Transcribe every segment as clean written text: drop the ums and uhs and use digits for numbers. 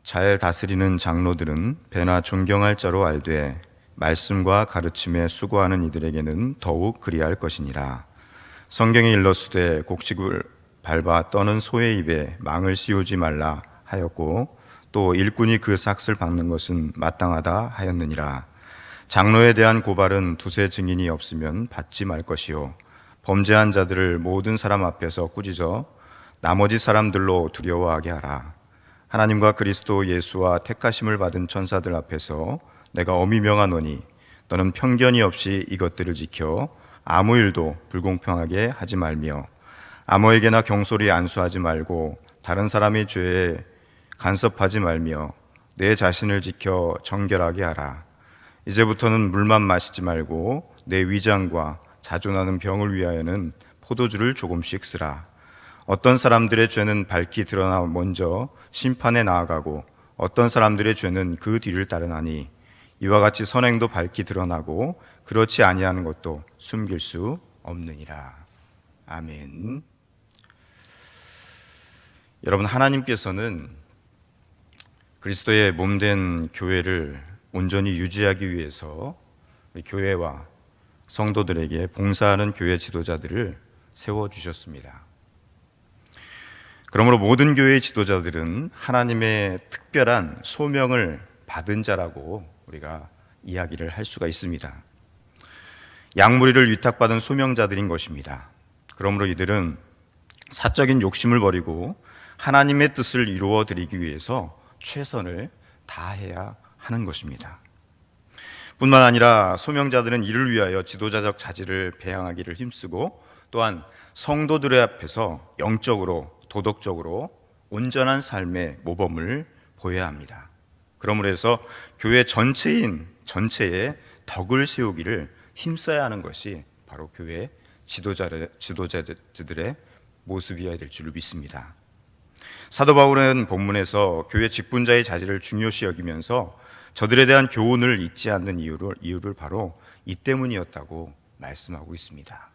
잘 다스리는 장로들은 배나 존경할 자로 알되 말씀과 가르침에 수고하는 이들에게는 더욱 그리할 것이니라. 성경에 일렀으되 곡식을 밟아 떠는 소의 입에 망을 씌우지 말라 하였고 또 일꾼이 그 삭슬 박는 것은 마땅하다 하였느니라. 장로에 대한 고발은 두세 증인이 없으면 받지 말 것이요 범죄한 자들을 모든 사람 앞에서 꾸짖어 나머지 사람들로 두려워하게 하라. 하나님과 그리스도 예수와 택하심을 받은 천사들 앞에서 내가 엄히 명하노니 너는 편견이 없이 이것들을 지켜 아무 일도 불공평하게 하지 말며 아무에게나 경솔히 안수하지 말고 다른 사람의 죄에 간섭하지 말며 내 자신을 지켜 정결하게 하라. 이제부터는 물만 마시지 말고 내 위장과 자주 나는 병을 위하여는 포도주를 조금씩 쓰라. 어떤 사람들의 죄는 밝히 드러나 먼저 심판에 나아가고 어떤 사람들의 죄는 그 뒤를 따르나니 이와 같이 선행도 밝히 드러나고 그렇지 아니하는 것도 숨길 수 없느니라. 아멘. 여러분, 하나님께서는 그리스도의 몸된 교회를 온전히 유지하기 위해서 우리 교회와 성도들에게 봉사하는 교회 지도자들을 세워주셨습니다. 그러므로 모든 교회의 지도자들은 하나님의 특별한 소명을 받은 자라고 우리가 이야기를 할 수가 있습니다. 양무리를 위탁받은 소명자들인 것입니다. 그러므로 이들은 사적인 욕심을 버리고 하나님의 뜻을 이루어 드리기 위해서 최선을 다해야 하는 것입니다. 뿐만 아니라 소명자들은 이를 위하여 지도자적 자질을 배양하기를 힘쓰고 또한 성도들의 앞에서 영적으로 도덕적으로 온전한 삶의 모범을 보여야 합니다. 그러므로 해서 교회 전체의 덕을 세우기를 힘써야 하는 것이 바로 교회 지도자들의 모습이어야 될 줄을 믿습니다. 사도 바울은 본문에서 교회 직분자의 자질을 중요시 여기면서 저들에 대한 교훈을 잊지 않는 이유를 바로 이 때문이었다고 말씀하고 있습니다.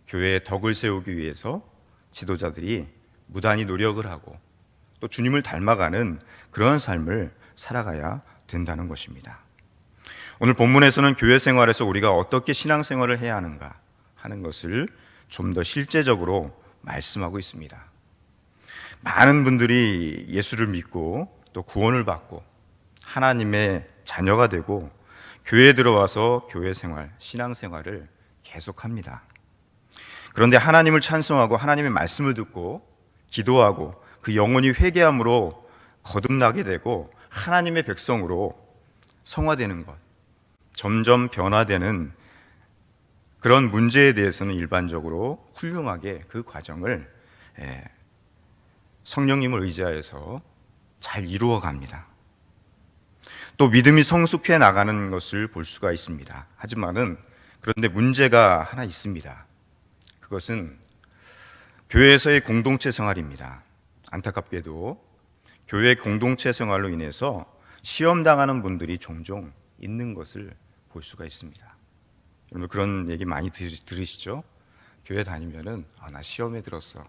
교회의 덕을 세우기 위해서 지도자들이 무단히 노력을 하고 또 주님을 닮아가는 그런 삶을 살아가야 된다는 것입니다. 오늘 본문에서는 교회 생활에서 우리가 어떻게 신앙생활을 해야 하는가 하는 것을 좀 더 실제적으로 말씀하고 있습니다. 많은 분들이 예수를 믿고 또 구원을 받고 하나님의 자녀가 되고 교회에 들어와서 교회 생활, 신앙생활을 계속합니다. 그런데 하나님을 찬송하고 하나님의 말씀을 듣고 기도하고 그 영혼이 회개함으로 거듭나게 되고 하나님의 백성으로 성화되는 것, 점점 변화되는 그런 문제에 대해서는 일반적으로 훌륭하게 그 과정을 성령님을 의지하여서 잘 이루어 갑니다. 또 믿음이 성숙해 나가는 것을 볼 수가 있습니다. 하지만은 그런데 문제가 하나 있습니다. 그것은 교회에서의 공동체 생활입니다. 안타깝게도 교회 공동체 생활로 인해서 시험당하는 분들이 종종 있는 것을 볼 수가 있습니다. 여러분 그런 얘기 많이 들으시죠? 교회 다니면은 나 시험에 들었어.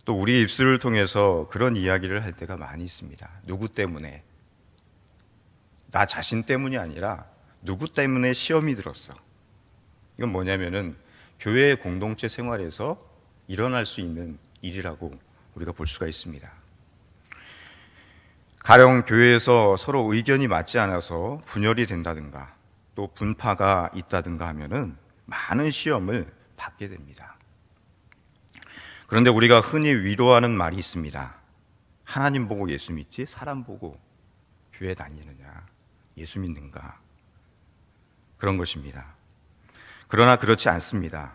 또 우리 입술을 통해서 그런 이야기를 할 때가 많이 있습니다. 누구 때문에? 나 자신 때문이 아니라 누구 때문에 시험이 들었어. 이건 뭐냐면은 교회의 공동체 생활에서 일어날 수 있는 일이라고 우리가 볼 수가 있습니다. 가령 교회에서 서로 의견이 맞지 않아서 분열이 된다든가 또 분파가 있다든가 하면은 많은 시험을 받게 됩니다. 그런데 우리가 흔히 위로하는 말이 있습니다. 하나님 보고 예수 믿지 사람 보고 교회 다니느냐, 예수 믿는가, 그런 것입니다. 그러나 그렇지 않습니다.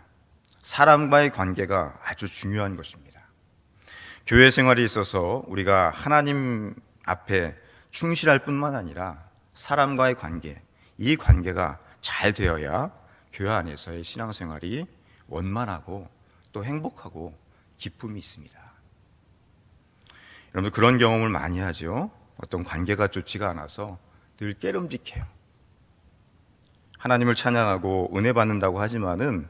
사람과의 관계가 아주 중요한 것입니다. 교회 생활에 있어서 우리가 하나님 앞에 충실할 뿐만 아니라 사람과의 관계, 이 관계가 잘 되어야 교회 안에서의 신앙생활이 원만하고 또 행복하고 기쁨이 있습니다. 여러분들 그런 경험을 많이 하죠. 어떤 관계가 좋지가 않아서 늘 깨름직해요. 하나님을 찬양하고 은혜 받는다고 하지만은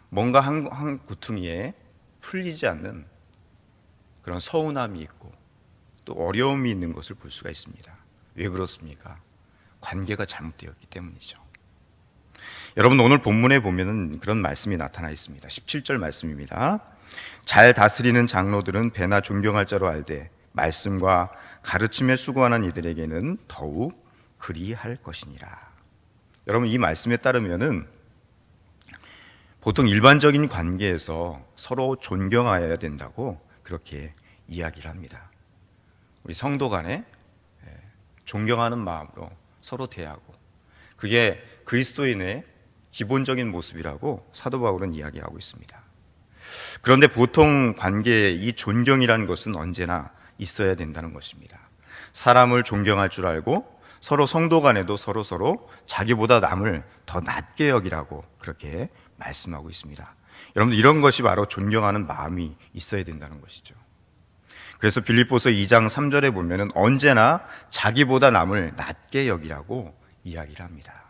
뭔가 한 구퉁이에 풀리지 않는 그런 서운함이 있고 또 어려움이 있는 것을 볼 수가 있습니다. 왜 그렇습니까? 관계가 잘못되었기 때문이죠. 여러분, 오늘 본문에 보면은 그런 말씀이 나타나 있습니다. 17절 말씀입니다. 잘 다스리는 장로들은 배나 존경할 자로 알되 말씀과 가르침에 수고하는 이들에게는 더욱 그리할 것이니라. 여러분, 이 말씀에 따르면은 보통 일반적인 관계에서 서로 존경하여야 된다고 그렇게 이야기를 합니다. 우리 성도 간에 존경하는 마음으로 서로 대하고, 그게 그리스도인의 기본적인 모습이라고 사도 바울은 이야기하고 있습니다. 그런데 보통 관계에 이 존경이라는 것은 언제나 있어야 된다는 것입니다. 사람을 존경할 줄 알고 서로 성도 간에도 서로 자기보다 남을 더 낮게 여기라고 그렇게 말씀하고 있습니다. 여러분들, 이런 것이 바로 존경하는 마음이 있어야 된다는 것이죠. 그래서 빌립보서 2장 3절에 보면은 언제나 자기보다 남을 낮게 여기라고 이야기를 합니다.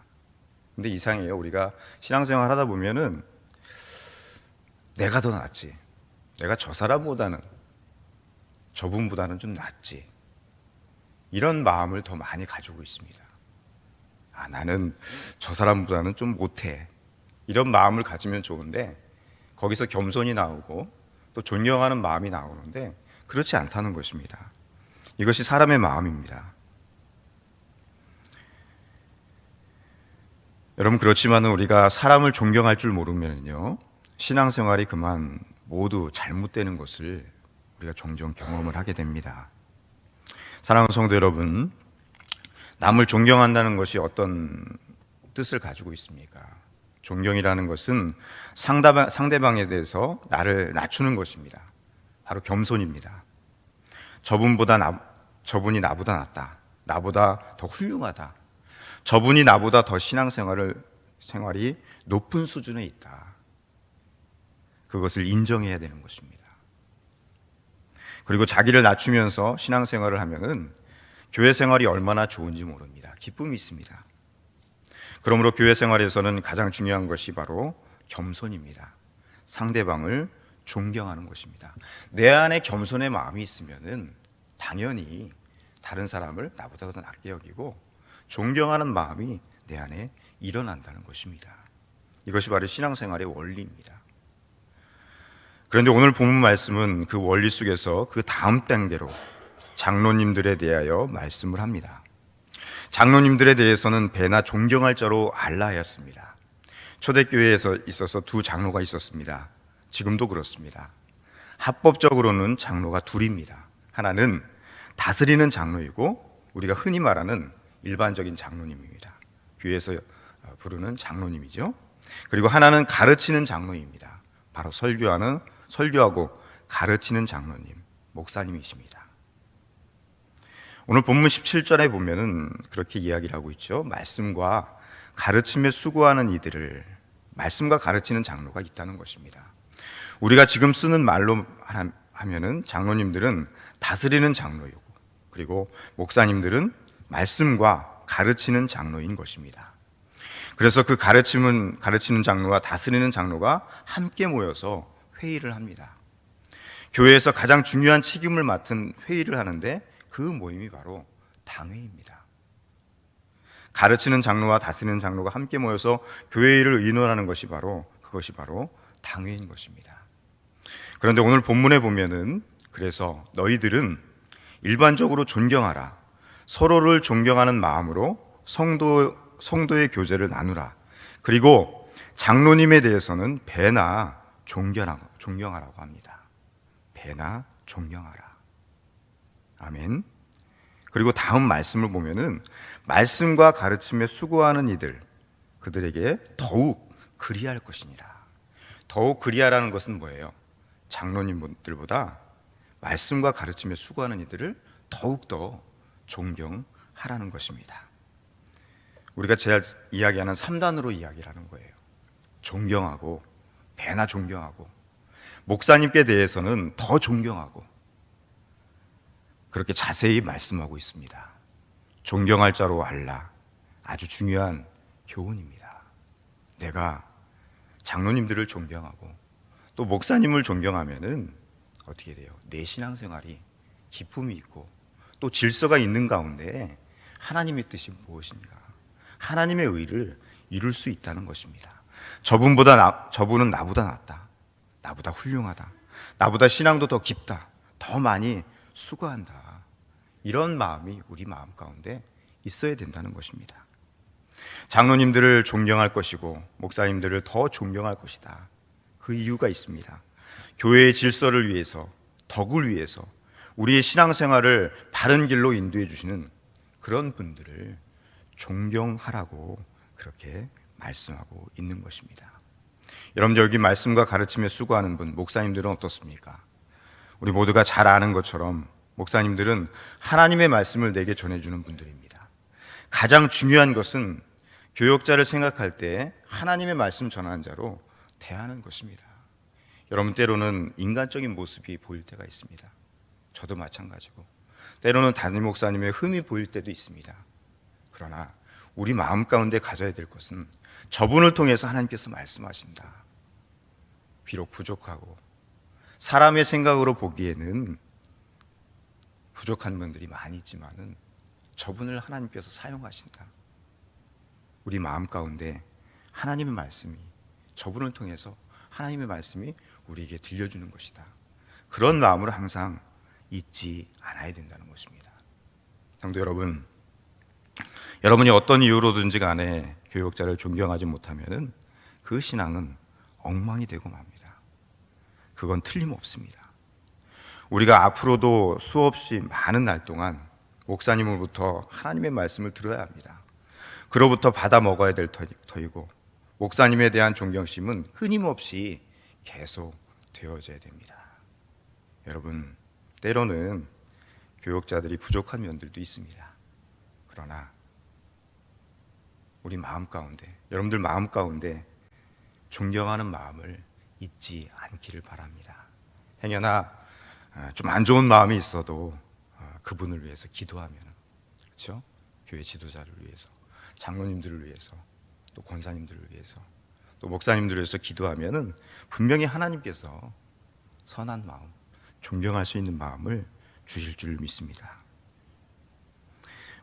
근데 이상해요. 우리가 신앙생활 하다 보면은 내가 더 낫지, 내가 저 사람보다는, 저분보다는 좀 낫지, 이런 마음을 더 많이 가지고 있습니다. 나는 저 사람보다는 좀 못해, 이런 마음을 가지면 좋은데 거기서 겸손이 나오고 또 존경하는 마음이 나오는데 그렇지 않다는 것입니다. 이것이 사람의 마음입니다. 여러분, 그렇지만 우리가 사람을 존경할 줄 모르면요, 신앙생활이 그만 모두 잘못되는 것을 우리가 종종 경험을 하게 됩니다. 사랑하는 성도 여러분, 남을 존경한다는 것이 어떤 뜻을 가지고 있습니까? 존경이라는 것은 상대방에 대해서 나를 낮추는 것입니다. 바로 겸손입니다. 저분이 나보다 낫다, 나보다 더 훌륭하다, 저분이 나보다 더 생활이 높은 수준에 있다, 그것을 인정해야 되는 것입니다. 그리고 자기를 낮추면서 신앙생활을 하면은 교회 생활이 얼마나 좋은지 모릅니다. 기쁨이 있습니다. 그러므로 교회 생활에서는 가장 중요한 것이 바로 겸손입니다. 상대방을 존경하는 것입니다. 내 안에 겸손의 마음이 있으면은 당연히 다른 사람을 나보다 더 낮게 여기고 존경하는 마음이 내 안에 일어난다는 것입니다. 이것이 바로 신앙생활의 원리입니다. 그런데 오늘 본문 말씀은 그 원리 속에서 그 다음 단계로 장로님들에 대하여 말씀을 합니다. 장로님들에 대해서는 배나 존경할 자로 알라 하였습니다. 초대교회에서 있어서 두 장로가 있었습니다. 지금도 그렇습니다. 합법적으로는 장로가 둘입니다. 하나는 다스리는 장로이고 우리가 흔히 말하는 일반적인 장로님입니다. 교회에서 부르는 장로님이죠. 그리고 하나는 가르치는 장로입니다. 바로 설교하고 가르치는 장로님, 목사님이십니다. 오늘 본문 17절에 보면은 그렇게 이야기를 하고 있죠. 말씀과 가르침에 수고하는 이들을, 말씀과 가르치는 장로가 있다는 것입니다. 우리가 지금 쓰는 말로 하면은 장로님들은 다스리는 장로이고, 그리고 목사님들은 말씀과 가르치는 장로인 것입니다. 그래서 그 가르치는 장로와 다스리는 장로가 함께 모여서 회의를 합니다. 교회에서 가장 중요한 책임을 맡은 회의를 하는데 그 모임이 바로 당회입니다. 가르치는 장로와 다스리는 장로가 함께 모여서 교회를 의논하는 것이 그것이 바로 당회인 것입니다. 그런데 오늘 본문에 보면은 그래서 너희들은 일반적으로 존경하라, 서로를 존경하는 마음으로 성도의 교제를 나누라, 그리고 장로님에 대해서는 배나 존경하라고 합니다. 배나 존경하라. 아멘. 그리고 다음 말씀을 보면은 말씀과 가르침에 수고하는 그들에게 더욱 그리할 것이니라. 더욱 그리하라는 것은 뭐예요? 장로님들보다 말씀과 가르침에 수고하는 이들을 더욱더 존경하라는 것입니다. 우리가 제일 이야기하는 3단으로 이야기를 하는 거예요. 존경하고, 배나 존경하고, 목사님께 대해서는 더 존경하고, 그렇게 자세히 말씀하고 있습니다. 존경할 자로 알라. 아주 중요한 교훈입니다. 내가 장로님들을 존경하고 또 목사님을 존경하면은 어떻게 돼요? 내 신앙생활이 기쁨이 있고 또 질서가 있는 가운데 하나님의 뜻이 무엇인가? 하나님의 의를 이룰 수 있다는 것입니다. 저분은 나보다 낫다. 나보다 훌륭하다. 나보다 신앙도 더 깊다. 더 많이 수고한다. 이런 마음이 우리 마음 가운데 있어야 된다는 것입니다. 장로님들을 존경할 것이고 목사님들을 더 존경할 것이다. 그 이유가 있습니다. 교회의 질서를 위해서, 덕을 위해서 우리의 신앙생활을 바른 길로 인도해 주시는 그런 분들을 존경하라고 그렇게 말씀하고 있는 것입니다. 여러분, 여기 말씀과 가르침에 수고하는 분, 목사님들은 어떻습니까? 우리 모두가 잘 아는 것처럼 목사님들은 하나님의 말씀을 내게 전해주는 분들입니다. 가장 중요한 것은 교역자를 생각할 때 하나님의 말씀 전하는 자로 대하는 것입니다. 여러분, 때로는 인간적인 모습이 보일 때가 있습니다. 저도 마찬가지고 때로는 담임 목사님의 흠이 보일 때도 있습니다. 그러나 우리 마음 가운데 가져야 될 것은 저분을 통해서 하나님께서 말씀하신다. 비록 부족하고 사람의 생각으로 보기에는 부족한 분들이 많이 있지만은 저분을 하나님께서 사용하신다. 우리 마음 가운데 하나님의 말씀이, 저분을 통해서 하나님의 말씀이 우리에게 들려주는 것이다. 그런 마음으로 항상 잊지 않아야 된다는 것입니다. 성도 여러분, 여러분이 어떤 이유로든지 간에 교역자를 존경하지 못하면은 그 신앙은 엉망이 되고 맙니다. 그건 틀림없습니다. 우리가 앞으로도 수없이 많은 날 동안 목사님으로부터 하나님의 말씀을 들어야 합니다. 그로부터 받아 먹어야 될 터이고 목사님에 대한 존경심은 끊임없이 계속 되어져야 됩니다. 여러분, 때로는 교역자들이 부족한 면들도 있습니다. 그러나 우리 마음 가운데, 여러분들 마음 가운데 존경하는 마음을 잊지 않기를 바랍니다. 행여나 좀 안 좋은 마음이 있어도 그분을 위해서 기도하면, 그렇죠? 교회 지도자를 위해서, 장로님들을 위해서, 또 권사님들을 위해서, 또 목사님들을 위해서 기도하면은 분명히 하나님께서 선한 마음, 존경할 수 있는 마음을 주실 줄 믿습니다.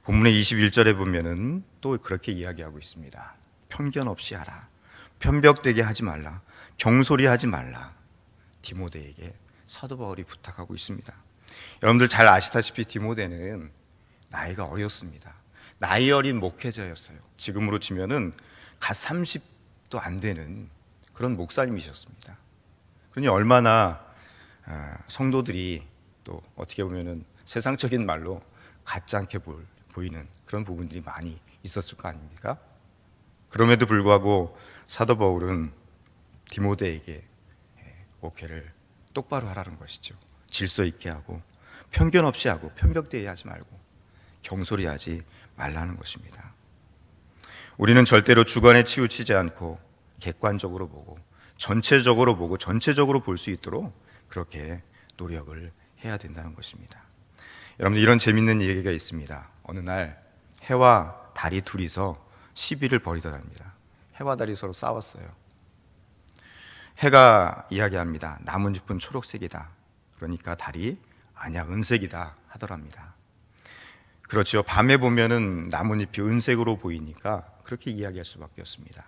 본문의 21절에 보면은 또 그렇게 이야기하고 있습니다. 편견 없이 하라. 편벽되게 하지 말라. 경솔히 하지 말라. 디모데에게 사도 바울이 부탁하고 있습니다. 여러분들 잘 아시다시피 디모데는 나이가 어렸습니다. 나이 어린 목회자였어요. 지금으로 치면은 갓 30도 안 되는 그런 목사님이셨습니다. 그러니 얼마나 성도들이 또 어떻게 보면은 세상적인 말로 같지 않게 보이는 그런 부분들이 많이 있었을 거 아닙니까? 그럼에도 불구하고 사도 바울은 디모데에게 목회를 똑바로 하라는 것이죠. 질서 있게 하고 편견 없이 하고 편벽되게 하지 말고 경솔히 하지 말라는 것입니다. 우리는 절대로 주관에 치우치지 않고 객관적으로 보고 전체적으로 보고 전체적으로 볼 수 있도록 그렇게 노력을 해야 된다는 것입니다. 여러분들, 이런 재밌는 얘기가 있습니다. 어느 날 해와 달이 둘이서 시비를 벌이더랍니다. 해와 달이 서로 싸웠어요. 해가 이야기합니다. 나뭇잎은 초록색이다. 그러니까 달이 아니야, 은색이다 하더랍니다. 그렇죠. 밤에 보면은 나뭇잎이 은색으로 보이니까 그렇게 이야기할 수밖에 없습니다.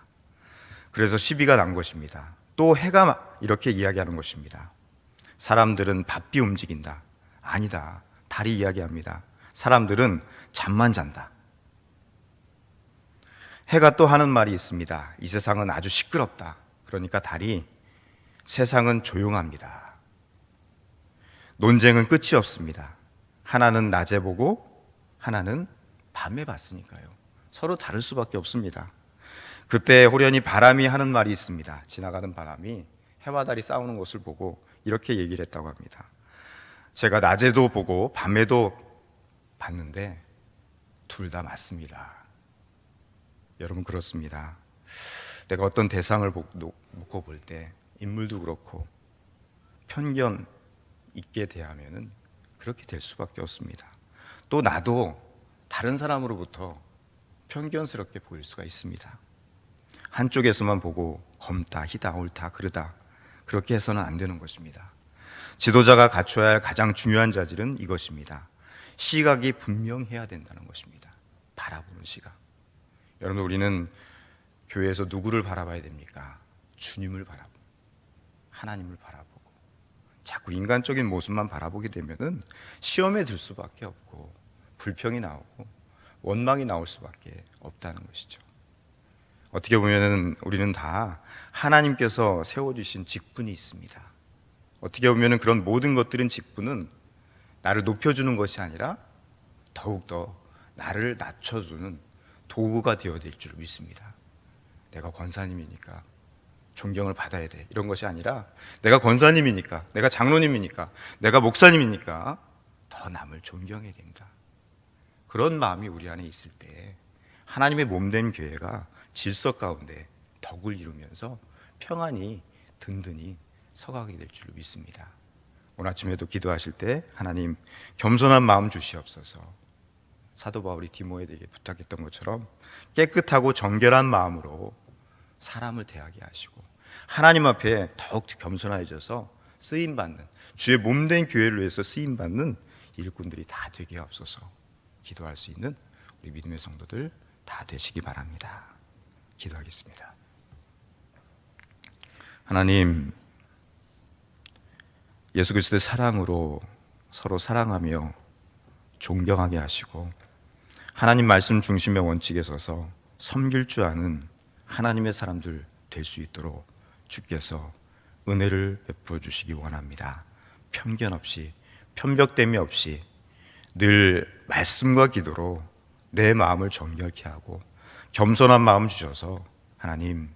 그래서 시비가 난 것입니다. 또 해가 이렇게 이야기하는 것입니다. 사람들은 바삐 움직인다. 아니다. 달이 이야기합니다. 사람들은 잠만 잔다. 해가 또 하는 말이 있습니다. 이 세상은 아주 시끄럽다. 그러니까 달이 세상은 조용합니다. 논쟁은 끝이 없습니다. 하나는 낮에 보고 하나는 밤에 봤으니까요. 서로 다를 수밖에 없습니다. 그때 호련히 바람이 하는 말이 있습니다. 지나가는 바람이 해와 달이 싸우는 것을 보고 이렇게 얘기를 했다고 합니다. 제가 낮에도 보고 밤에도 봤는데 둘 다 맞습니다. 여러분, 그렇습니다. 내가 어떤 대상을 놓고 볼 때 인물도 그렇고 편견 있게 대하면은 그렇게 될 수밖에 없습니다. 또 나도 다른 사람으로부터 편견스럽게 보일 수가 있습니다. 한쪽에서만 보고 검다, 희다, 옳다, 그르다 그렇게 해서는 안 되는 것입니다. 지도자가 갖춰야 할 가장 중요한 자질은 이것입니다. 시각이 분명해야 된다는 것입니다. 바라보는 시각. 여러분, 우리는 교회에서 누구를 바라봐야 됩니까? 주님을 바라보고, 하나님을 바라보고. 자꾸 인간적인 모습만 바라보게 되면은 시험에 들 수밖에 없고, 불평이 나오고 원망이 나올 수밖에 없다는 것이죠. 어떻게 보면은 우리는 다 하나님께서 세워주신 직분이 있습니다. 어떻게 보면은 그런 모든 것들은 직분은 나를 높여주는 것이 아니라 더욱더 나를 낮춰주는 도구가 되어야 될 줄 믿습니다. 내가 권사님이니까 존경을 받아야 돼, 이런 것이 아니라 내가 권사님이니까, 내가 장로님이니까, 내가 목사님이니까 더 남을 존경해야 된다. 그런 마음이 우리 안에 있을 때 하나님의 몸된 교회가 질서 가운데 덕을 이루면서 평안히 든든히 서가게 될 줄 믿습니다. 오늘 아침에도 기도하실 때 하나님 겸손한 마음 주시옵소서. 사도 바울이 디모데에게 부탁했던 것처럼 깨끗하고 정결한 마음으로 사람을 대하게 하시고 하나님 앞에 더욱 겸손해져서 쓰임받는, 주의 몸된 교회를 위해서 쓰임받는 일꾼들이 다 되게 하옵소서. 기도할 수 있는 우리 믿음의 성도들 다 되시기 바랍니다. 기도하겠습니다. 하나님, 예수 그리스도의 사랑으로 서로 사랑하며 존경하게 하시고 하나님 말씀 중심의 원칙에 서서 섬길 줄 아는 하나님의 사람들 될 수 있도록 주께서 은혜를 베풀어 주시기 원합니다. 편견 없이, 편벽됨이 없이 늘 말씀과 기도로 내 마음을 정결케 하고 겸손한 마음 주셔서 하나님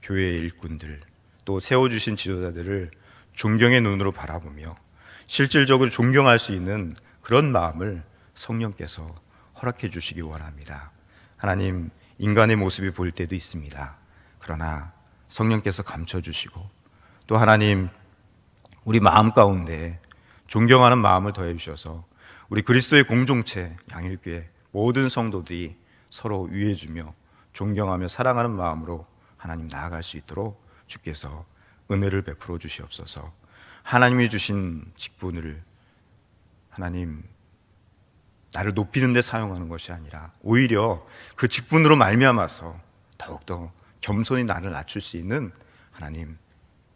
교회의 일꾼들 또 세워주신 지도자들을 존경의 눈으로 바라보며 실질적으로 존경할 수 있는 그런 마음을 성령께서 허락해 주시기 원합니다. 하나님, 인간의 모습이 보일 때도 있습니다. 그러나 성령께서 감춰주시고 또 하나님 우리 마음 가운데 존경하는 마음을 더해 주셔서 우리 그리스도의 공동체 양일교회 모든 성도들이 서로 위해주며 존경하며 사랑하는 마음으로 하나님 나아갈 수 있도록 주께서 은혜를 베풀어 주시옵소서. 하나님이 주신 직분을 하나님 나를 높이는 데 사용하는 것이 아니라 오히려 그 직분으로 말미암아서 더욱더 겸손히 나를 낮출 수 있는 하나님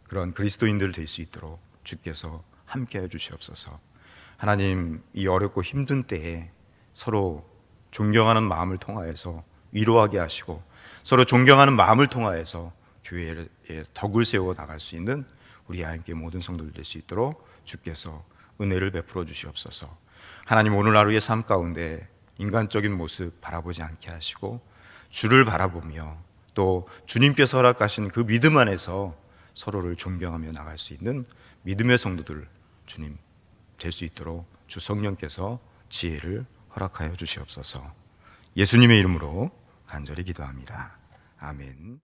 그런 그리스도인들 될 수 있도록 주께서 함께해 주시옵소서. 하나님 이 어렵고 힘든 때에 서로 존경하는 마음을 통하여서 위로하게 하시고 서로 존경하는 마음을 통하여서 교회에 덕을 세워 나갈 수 있는 우리 하나님께 모든 성도들 될 수 있도록 주께서 은혜를 베풀어 주시옵소서. 하나님 오늘 하루의 삶 가운데 인간적인 모습 바라보지 않게 하시고 주를 바라보며 또 주님께서 허락하신 그 믿음 안에서 서로를 존경하며 나갈 수 있는 믿음의 성도들 주님 될 수 있도록 주 성령께서 지혜를 허락하여 주시옵소서. 예수님의 이름으로 간절히 기도합니다. 아멘.